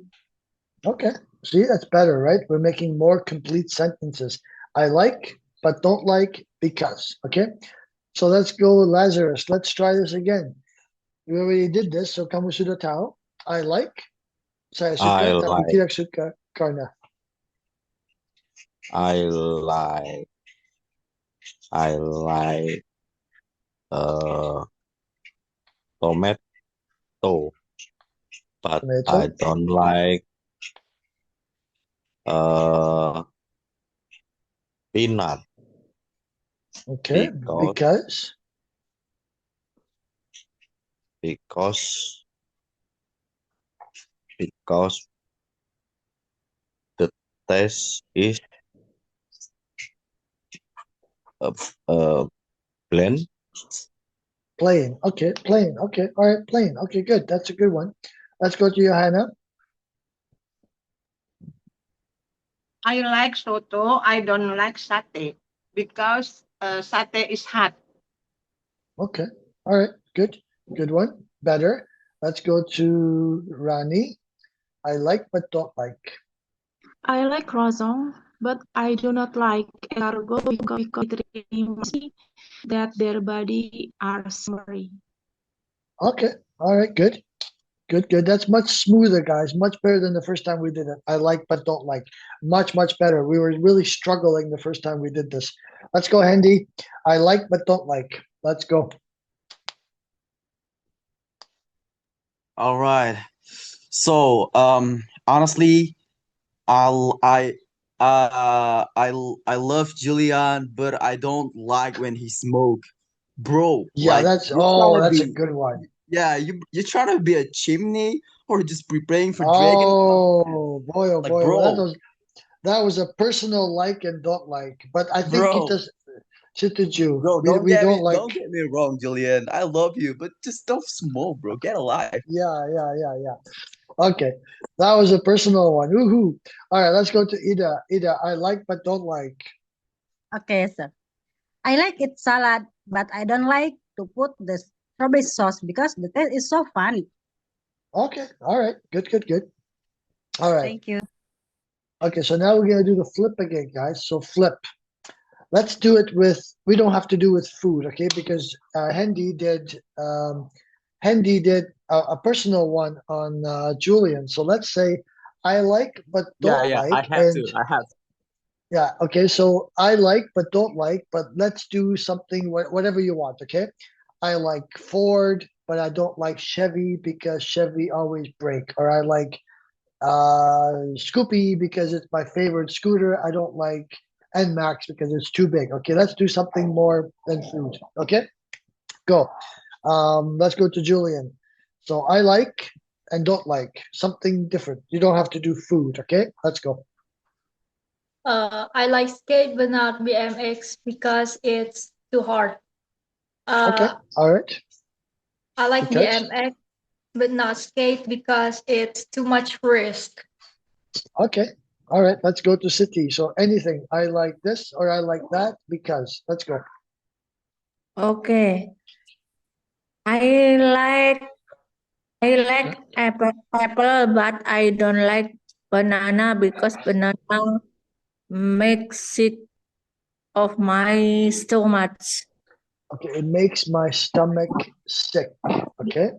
Okay, see, that's better, right? We're making more complete sentences. I like, but don't like because. Okay, so let's go, Lazarus. Let's try this again. We already did this, so kamu sudah tahu. I like, saya I suka, tapi like, tidak suka karena. I like, I like tomato, but I Tomato. don't like peanut Okay, because because. because the taste is bland. Plain. Okay, plain. Okay, all right, plain. Okay, good. That's a good one. Let's go to Johanna. I like soto. I don't like satay because satay is hot. Okay, all right, good. Good one. Better. Let's go to Rani. I like but don't like. I like croissant, but I do not like escargot because it reminds me that their body are summery. Okay, all right, good. Good, good. That's much smoother, guys. Much better than the first time we did it. I like but don't like. Much, much better. We were really struggling the first time we did this. Let's go, Handy. I like but don't like. Let's go. All right. So, honestly, I'll I love Julian, but I don't like when he smoke, bro. Yeah, Like that's you're trying to that's a be, good one. yeah, you're trying to be a chimney or just preparing for dragon. Oh boy, oh Like, boy. Well, bro, that was a personal like and don't like. But I think it bro, does sit to you. bro, We don't like. don't get me wrong, Julian. I love you, but just don't smoke, bro. Get alive. Yeah. Okay, that was a personal one. Woohoo! All right, let's go to Ida. Ida, I like but don't like. Okay, sir. I like it salad, but I don't like to put the strawberry sauce because the taste is so funny. Okay, all right, good. All right. Thank you. Okay, so now we're gonna do the flip again, guys. So flip. Let's do it with. We don't have to do with food, okay? Because Hendy did a personal one on Julian. So let's say I like but don't I like, have and to. I have to. yeah, okay. So I like but don't like, but let's do something whatever you want, okay? I like Ford, but I don't like Chevy because Chevy always break. Or I like Scoopy because it's my favorite scooter. I don't like NMAX because it's too big. Okay, let's do something more than food. Okay, go. Let's go to Julian. So I like and don't like something different. You don't have to do food. Okay, let's go. I like skate but not BMX because it's too hard. Okay, all right. I like Because BMX but not skate because it's too much risk. okay, all right. Let's go to city. So anything. I like this or I like that because. Let's go. Okay. I like apple, but I don't like banana because banana makes sick of my stomach. Okay, it makes my stomach sick. Okay,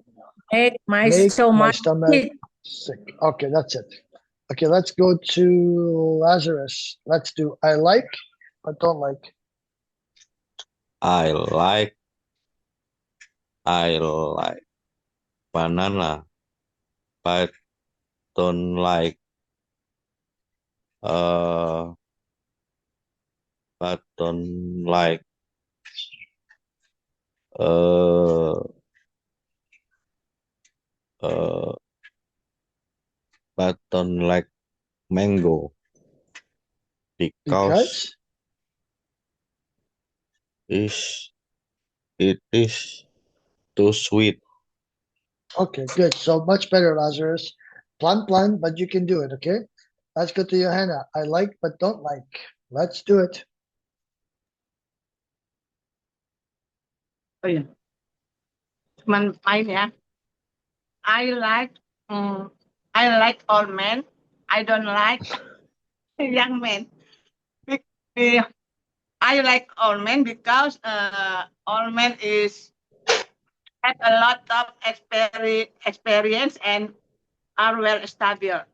Make my make my stomach stomach sick. sick. Okay, that's it. Okay, let's go to Lazarus. Let's do I like but don't like. I like I like banana, but don't like uh but don't like uh uh but don't like mango because Because? is it is too sweet. Okay, good. So much better, Lazarus. Plan, but you can do it, okay? Let's go to Johanna. I like but don't like. Let's do it. Oh, yeah. Cuman main ya. I like mm, I like old men. I don't like young men. Be- be- I like old men because old men is have a lot of experience and are well established.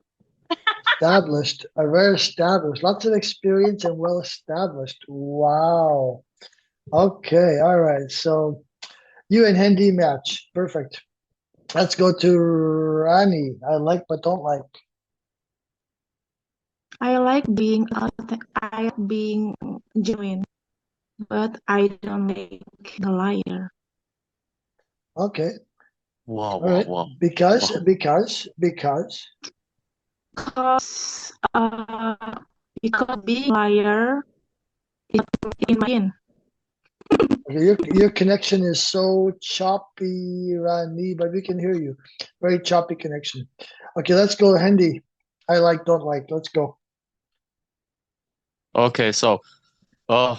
Established. Are very established. Lots of experience and well established. Wow. Okay, all right. So you and Hendy match. Perfect. Let's go to Rani. I like but don't like. I like being I like being genuine, but I don't like a liar. Okay. Wow, All wow, right. wow, Because, wow. because, because. Because because being a liar is in my skin. Okay, your connection is so choppy, Rani, but we can hear you. Very choppy connection. Okay, let's go, Hendy. I like, don't like. Let's go. Okay, so uh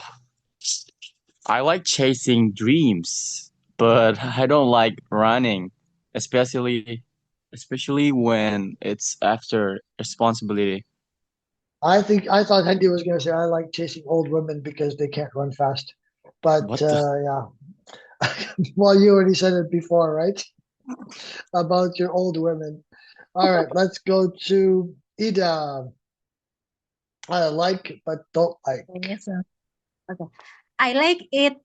I like chasing dreams, but I don't like running, especially when it's after responsibility. I thought Hendy was gonna say I like chasing old women because they can't run fast. But What the? yeah. Well, you already said it before, right? About your old women. All right, let's go to Ida. I like but don't like. Yes, sir. Okay. I like it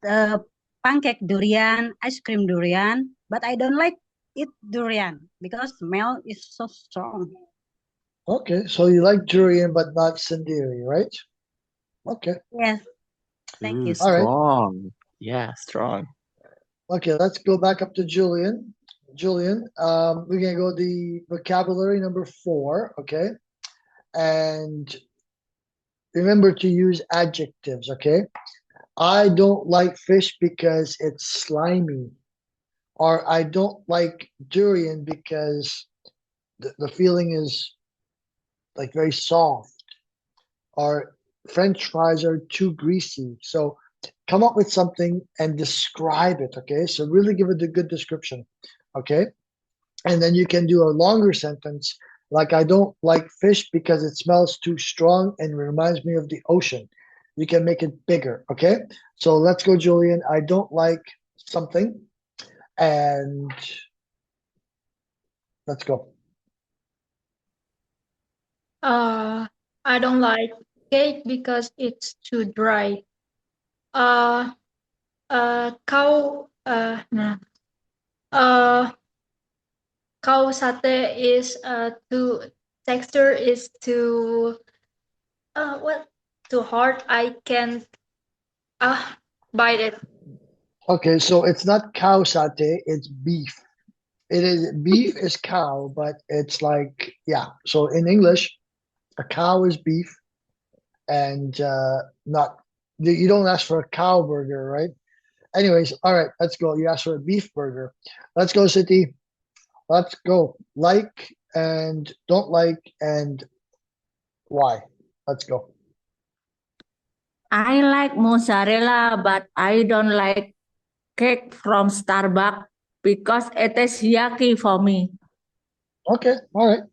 pancake durian, ice cream durian, but I don't like it durian because smell is so strong. Okay, so you like durian but not sendiri, right? Okay. Yes, thank Ooh, you, All sir. right. strong. Yeah, strong. Okay, let's go back up to Julian. Julian, we're gonna go the vocabulary number 4, okay? And remember to use adjectives, okay? I don't like fish because it's slimy, or I don't like durian because the feeling is like very soft, or French fries are too greasy. So come up with something and describe it, okay? So really give it a good description, okay? And then you can do a longer sentence like I don't like fish because it smells too strong and reminds me of the ocean. You can make it bigger, okay? So let's go, Julian. I don't like something, and let's go. I don't like cake because it's too dry. Uh, cow. No. Uh, cow satay is too texture is too what too hard. I can't bite it. Okay, so it's not cow satay, it's beef. It is beef is cow, but it's like yeah. So in English, a cow is beef, and not you don't ask for a cow burger, right? Anyways, all right, let's go. You asked for a beef burger. Let's go, City. Let's go. Like and don't like and why. Let's go. I like mozzarella, but I don't like cake from Starbucks because it is yucky for me. Okay, all right.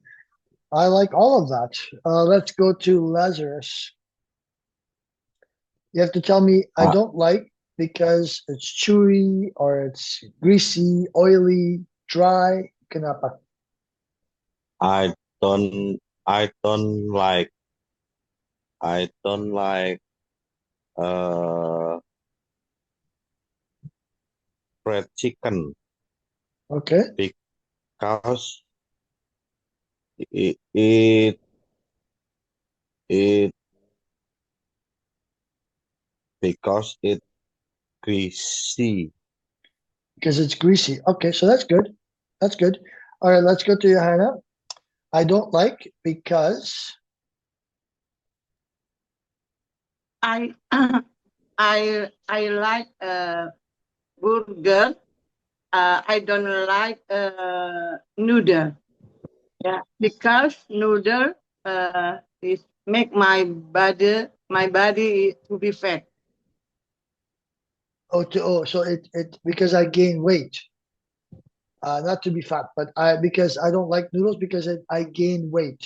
I like all of that. Let's go to Lazarus. You have to tell me I I, don't like because it's chewy or it's greasy, oily, dry. Kenapa? I don't I don't like I don't like uh fried chicken Okay. Because it it, it because it greasy. Because it's greasy. Okay, so that's good. That's good. All right, let's go to Johanna. I don't like because. I I like burger. I don't like noodle. Yeah, because noodle is make my body to be fat. So it because I gain weight. Not to be fat, but because I don't like noodles because I gain weight.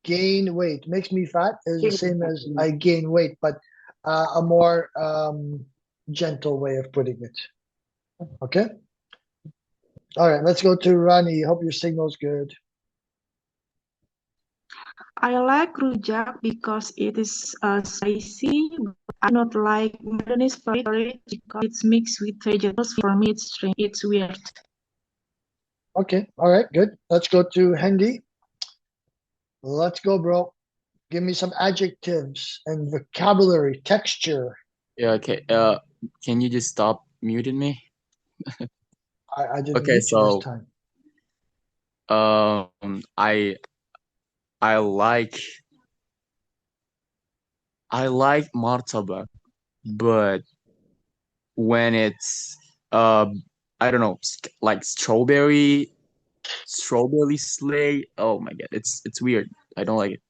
Gain weight makes me fat is the same as I gain weight, but a more gentle way of putting it. Okay. All right, let's go to Ronnie. Hope your signal's good. I like rujak because it is spicy. But I not like mayonnaise for it because it's mixed with vegetables. For me, it's strange. It's weird. Okay. All right. Good. Let's go to Hendy. Let's go, bro. Give me some adjectives and vocabulary, texture. Yeah, okay. Can you just stop muting me? I didn't Okay, mute you this so time. I like martabak, but when it's I don't know, like strawberry sleigh. Oh my god, it's weird. I don't like it.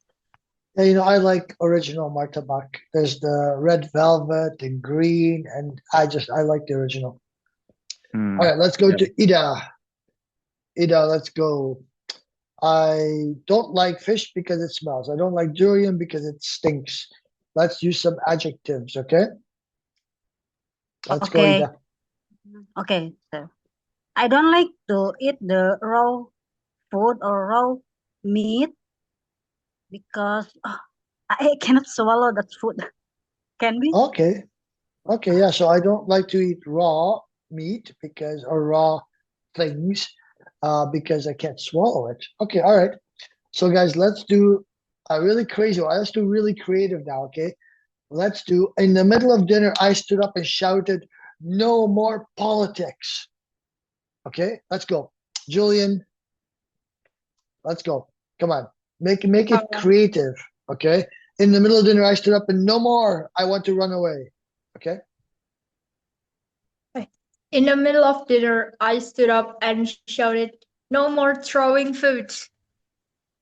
Yeah, I like original martabak. There's the red velvet and green, and I like the original. Hmm. All right, let's go Yeah. to Ida. Ida, let's go. I don't like fish because it smells. I don't like durian because it stinks. Let's use some adjectives, okay? Let's go, Okay. Ida. Okay. So I don't like to eat the raw food or raw meat because I cannot swallow that food. Can we? Okay. Okay, yeah. So I don't like to eat raw meat or raw things because I can't swallow it. Okay, all right. So guys, let's do a really crazy one. Let's do really creative now, okay? Let's do in the middle of dinner, I stood up and shouted, "No more politics." Okay, let's go. Julian, let's go. Come on. Make it creative. Okay. In the middle of dinner, I stood up and no more. I want to run away. Okay. In the middle of dinner, I stood up and shouted, "No more throwing food."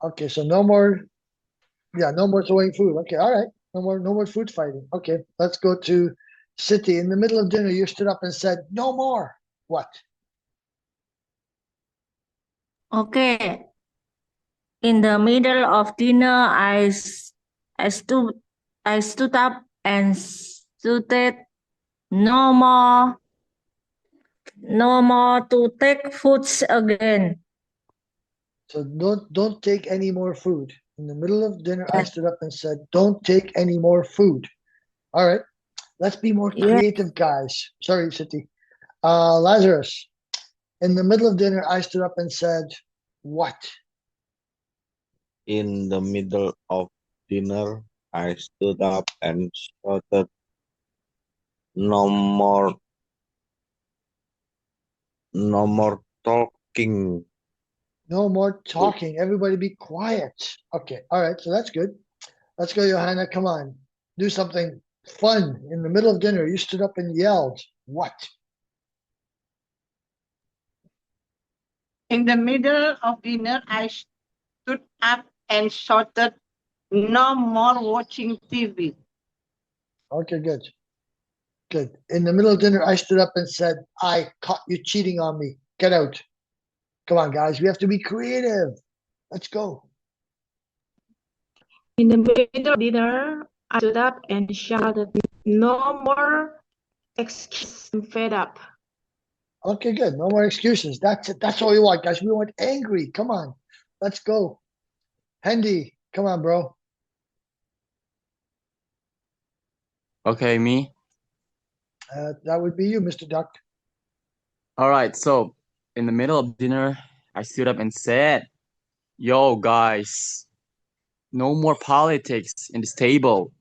Okay, so no more, yeah, no more throwing food. Okay, all right. No more food fighting. Okay, let's go to City. In the middle of dinner, you stood up and said, "No more." What? Okay. In the middle of dinner, I stood up and shouted, "No more, no more to take foods again." So don't take any more food. In the middle of dinner, I Yes. stood up and said, "Don't take any more food." All right. Let's be more Yes. creative, guys. Sorry, City. Lazarus. In the middle of dinner, I stood up and said, "What?" In the middle of dinner, I stood up and shouted, "No more, no more talking." No more talking. Everybody be quiet. Okay. All right. So that's good. Let's go, Johanna. Come on. Do something fun. In the middle of dinner, you stood up and yelled, "What?" In the middle of dinner, I stood up and shouted, "No more watching TV." Okay, good. Good. In the middle of dinner, I stood up and said, "I caught you cheating on me. Get out." Come on, guys. We have to be creative. Let's go. In the middle of dinner, I stood up and shouted, "No more excuses. I'm fed up." Okay, good. No more excuses. That's it. That's all we want, guys. We want angry. Come on. Let's go. Hendy, come on, bro. Okay, me. That would be you, Mr. Duck. All right, so in the middle of dinner, I stood up and said, "Yo, guys, no more politics in this table.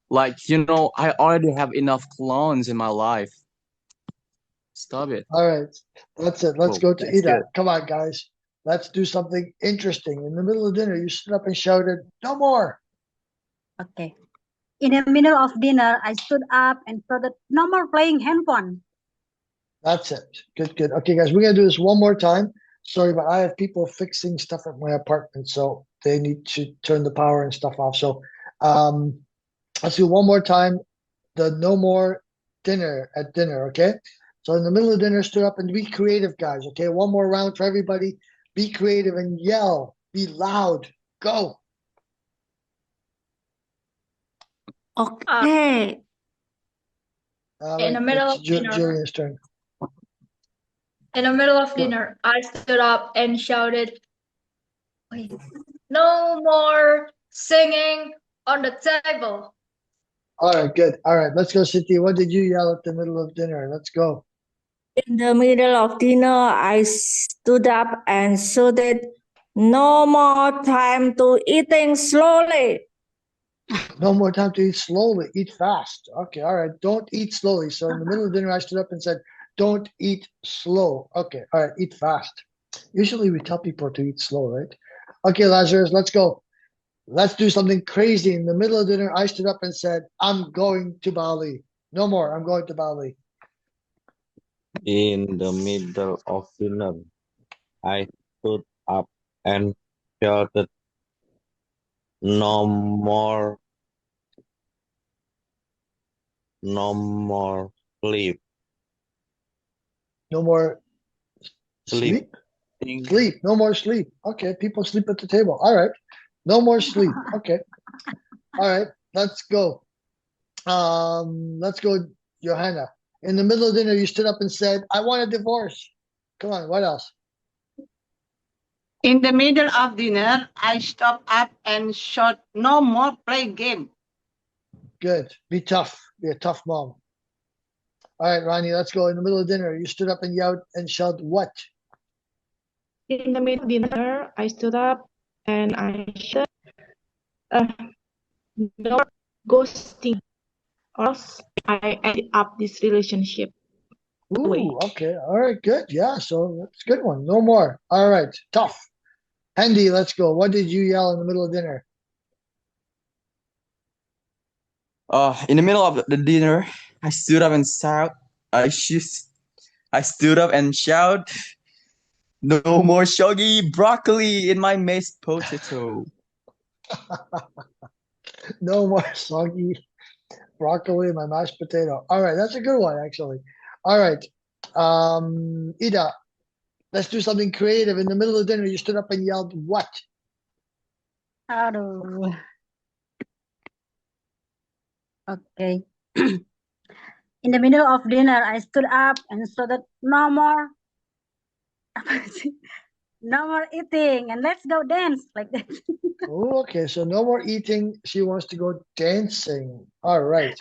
Like, I already have enough clones in my life. Stop it." All right, that's it. Let's Whoa, go to that's Ida. good. Come on, guys. Let's do something interesting. In the middle of dinner, you stood up and shouted, "No more!" Okay. In the middle of dinner, I stood up and shouted, "No more playing handphone." That's it. Good, good. Okay, guys, we're gonna do this one more time. Sorry, but I have people fixing stuff at my apartment, so they need to turn the power and stuff off. So, let's do one more time. The no more dinner at dinner. Okay. So in the middle of dinner, stood up and be creative, guys. Okay, one more round for everybody. Be creative and yell. Be loud. Go. Okay. In the middle It's of dinner, Julian's turn. in the middle of dinner, I stood up and shouted, "Wait, no more singing on the table." All right, good. All right, let's go, Cynthia. What did you yell at the middle of dinner? Let's go. In the middle of dinner, I stood up and shouted, "No more time to eating slowly." No more time to eat slowly. Eat fast. Okay, all right. Don't eat slowly. So in the middle of dinner, I stood up and said, "Don't eat slow." Okay, all right. Eat fast. Usually we tell people to eat slow, right? Okay, Lazarus, let's go. Let's do something crazy. In the middle of dinner, I stood up and said, "I'm going to Bali." No more. I'm going to Bali. In the middle of dinner, I stood up and shouted, "No more, no more sleep, No more sleep." sleep? Sleep. No more sleep. Okay, people sleep at the table. All right. No more sleep. Okay. All right. Let's go. Let's go, Johanna. In the middle of dinner, you stood up and said, "I want a divorce." Come on, what else? In the middle of dinner, I stood up and shouted, "No more play game." Good. Be tough. Be a tough mom. All right, Ronnie, let's go. In the middle of dinner, you stood up and yelled and shouted, "What?" In the middle of dinner, I stood up and I said, "No more ghosting, or else I end up this relationship." Ooh, okay. All right, good. Yeah, so that's a good one. No more. All right, tough. Andy, let's go. What did you yell in the middle of dinner? In the middle of the dinner, I stood up and shout. I stood up and shout, "No more soggy broccoli in my mashed potato." No more soggy broccoli in my mashed potato. All right, that's a good one, actually. All right. Ida, let's do something creative. In the middle of dinner, you stood up and yelled, "What?" Aduh. Okay. In the middle of dinner, I stood up and shouted, "No more, no more eating, and let's go dance," like that. Oh, okay. So no more eating. She wants to go dancing. All right.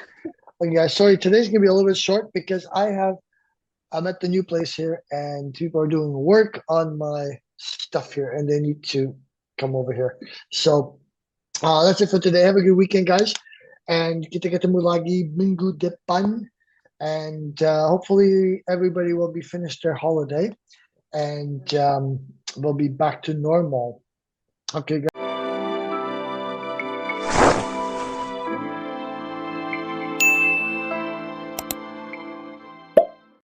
Okay, guys, sorry. Today's gonna be a little bit short because I'm at the new place here and people are doing work on my stuff here and they need to come over here. So that's it for today. Have a good weekend, guys. And kita ketemu lagi minggu depan. And hopefully everybody will be finished their holiday and we'll be back to normal. Okay, guys.